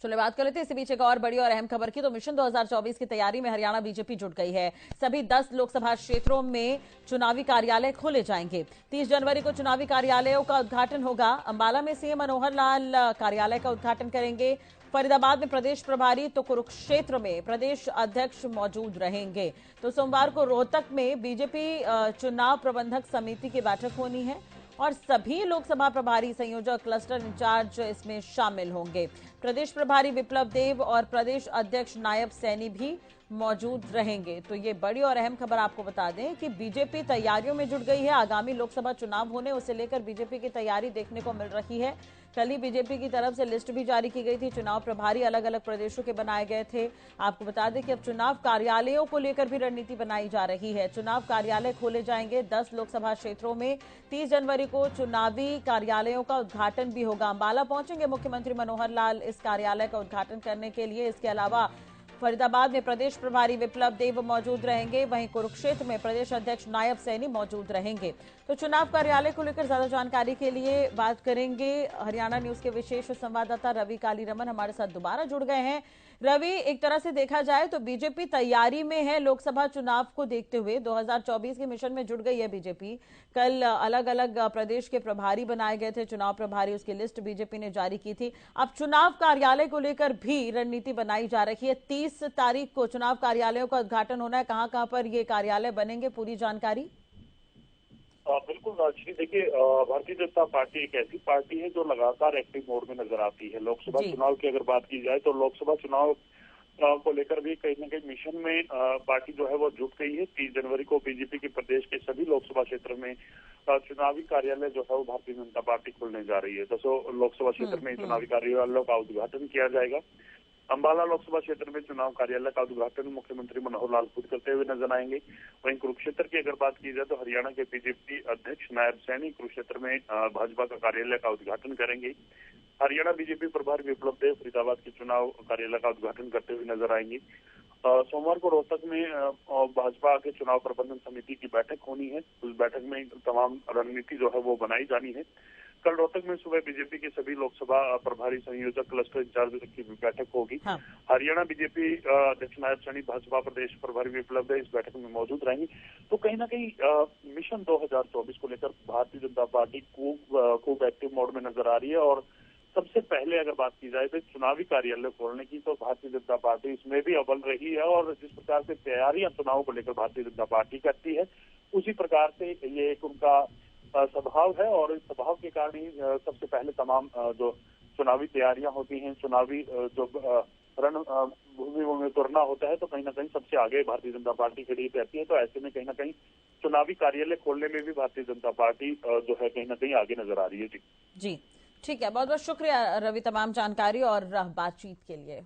चलिए बात कर लेते हैं इसी बीच एक और बड़ी और अहम खबर की। तो मिशन 2024 की तैयारी में हरियाणा बीजेपी जुट गई है। सभी 10 लोकसभा क्षेत्रों में चुनावी कार्यालय खोले जाएंगे। 30 जनवरी को चुनावी कार्यालयों का उद्घाटन होगा। अंबाला में सीएम मनोहर लाल कार्यालय का उद्घाटन करेंगे। फरीदाबाद में प्रदेश प्रभारी तो कुरुक्षेत्र में प्रदेश अध्यक्ष मौजूद रहेंगे। तो सोमवार को रोहतक में बीजेपी चुनाव प्रबंधक समिति की बैठक होनी है और सभी लोकसभा प्रभारी, संयोजक, क्लस्टर इंचार्ज इसमें शामिल होंगे। प्रदेश प्रभारी विप्लव देव और प्रदेश अध्यक्ष नायब सैनी भी मौजूद रहेंगे। तो ये बड़ी और अहम खबर आपको बता दें कि बीजेपी तैयारियों में जुट गई है। आगामी लोकसभा चुनाव होने उसे लेकर बीजेपी की तैयारी देखने को मिल रही है। कल ही बीजेपी की तरफ से लिस्ट भी जारी की गई थी। चुनाव प्रभारी अलग अलग प्रदेशों के बनाए गए थे। आपको बता दें कि अब चुनाव कार्यालयों को लेकर भी रणनीति बनाई जा रही है। चुनाव कार्यालय खोले जाएंगे 10 लोकसभा क्षेत्रों में। 30 जनवरी को चुनावी कार्यालयों का उद्घाटन भी होगा। अंबाला पहुंचेंगे मुख्यमंत्री मनोहर लाल इस कार्यालय का उद्घाटन करने के लिए। इसके अलावा फरीदाबाद में प्रदेश प्रभारी विप्लव देव मौजूद रहेंगे। वहीं कुरुक्षेत्र में प्रदेश अध्यक्ष नायब सैनी मौजूद रहेंगे। तो चुनाव कार्यालय को लेकर ज्यादा जानकारी के लिए बात करेंगे। हरियाणा न्यूज के विशेष संवाददाता रवि कालीरमन हमारे साथ दोबारा जुड़ गए हैं। रवि, एक तरह से देखा जाए तो बीजेपी तैयारी में है लोकसभा चुनाव को देखते हुए। 2024 के मिशन में जुड़ गई है बीजेपी। कल अलग अलग प्रदेश के प्रभारी बनाए गए थे, चुनाव प्रभारी, उसकी लिस्ट बीजेपी ने जारी की थी। अब चुनाव कार्यालय को लेकर भी रणनीति बनाई जा रही है। 30 तारीख को चुनाव कार्यालयों का उद्घाटन होना है। कहां कहां पर ये कार्यालय बनेंगे, पूरी जानकारी? बिल्कुल राजश्री, देखिए भारतीय जनता पार्टी एक ऐसी पार्टी है जो लगातार एक्टिव मोड में नजर आती है। लोकसभा जी। चुनाव की अगर बात की जाए तो लोकसभा चुनाव को लेकर भी कहीं न कहीं मिशन में पार्टी जो है वो जुट गई है। 30 जनवरी को बीजेपी के प्रदेश के सभी लोकसभा क्षेत्र में चुनावी कार्यालय जो है वो भारतीय जनता पार्टी खोलने जा रही है। 10 लोकसभा क्षेत्र में चुनावी कार्यालयों का उद्घाटन किया जाएगा। अंबाला लोकसभा क्षेत्र में चुनाव कार्यालय का उद्घाटन मुख्यमंत्री मनोहर लाल खुद करते हुए नजर आएंगे। वहीं कुरुक्षेत्र की अगर बात की जाए तो हरियाणा के बीजेपी अध्यक्ष नायब सैनी कुरुक्षेत्र में भाजपा का कार्यालय का उद्घाटन करेंगे। हरियाणा बीजेपी प्रभारी विप्लव देव फरीदाबाद के चुनाव कार्यालय का उद्घाटन करते हुए नजर आएंगे। सोमवार को रोहतक में भाजपा के चुनाव प्रबंधन समिति की बैठक होनी है। उस बैठक में तमाम रणनीति जो है वो बनाई जानी है। कल रोहतक में सुबह बीजेपी के सभी लोकसभा प्रभारी, संयोजक, क्लस्टर इंचार्ज की बैठक होगी। हाँ। हरियाणा बीजेपी अध्यक्ष नायब सैनी, भाजपा प्रदेश प्रभारी विप्लव देव इस बैठक में मौजूद रहेंगे। तो कहीं ना कहीं मिशन 2024 को लेकर भारतीय जनता पार्टी खूब एक्टिव मोड में नजर आ रही है। और सबसे पहले अगर बात की जाए तो चुनावी कार्यालय खोलने की, तो भारतीय जनता पार्टी इसमें भी अव्वल रही है। और जिस प्रकार से तैयारियां चुनाव को लेकर भारतीय जनता पार्टी करती है, उसी प्रकार से ये एक उनका स्वभाव है। और इस स्वभाव के कारण ही सबसे पहले तमाम जो चुनावी तैयारियां होती हैं, चुनावी जो रण भूमि में उतरना होता है, तो कहीं ना कहीं सबसे आगे भारतीय जनता पार्टी खड़ी रहती है। तो ऐसे में कहीं ना कहीं चुनावी कार्यालय खोलने में भी भारतीय जनता पार्टी जो है कहीं ना कहीं आगे नजर आ रही है। जी जी, ठीक है। बहुत बहुत शुक्रिया रवि, तमाम जानकारी और बातचीत के लिए।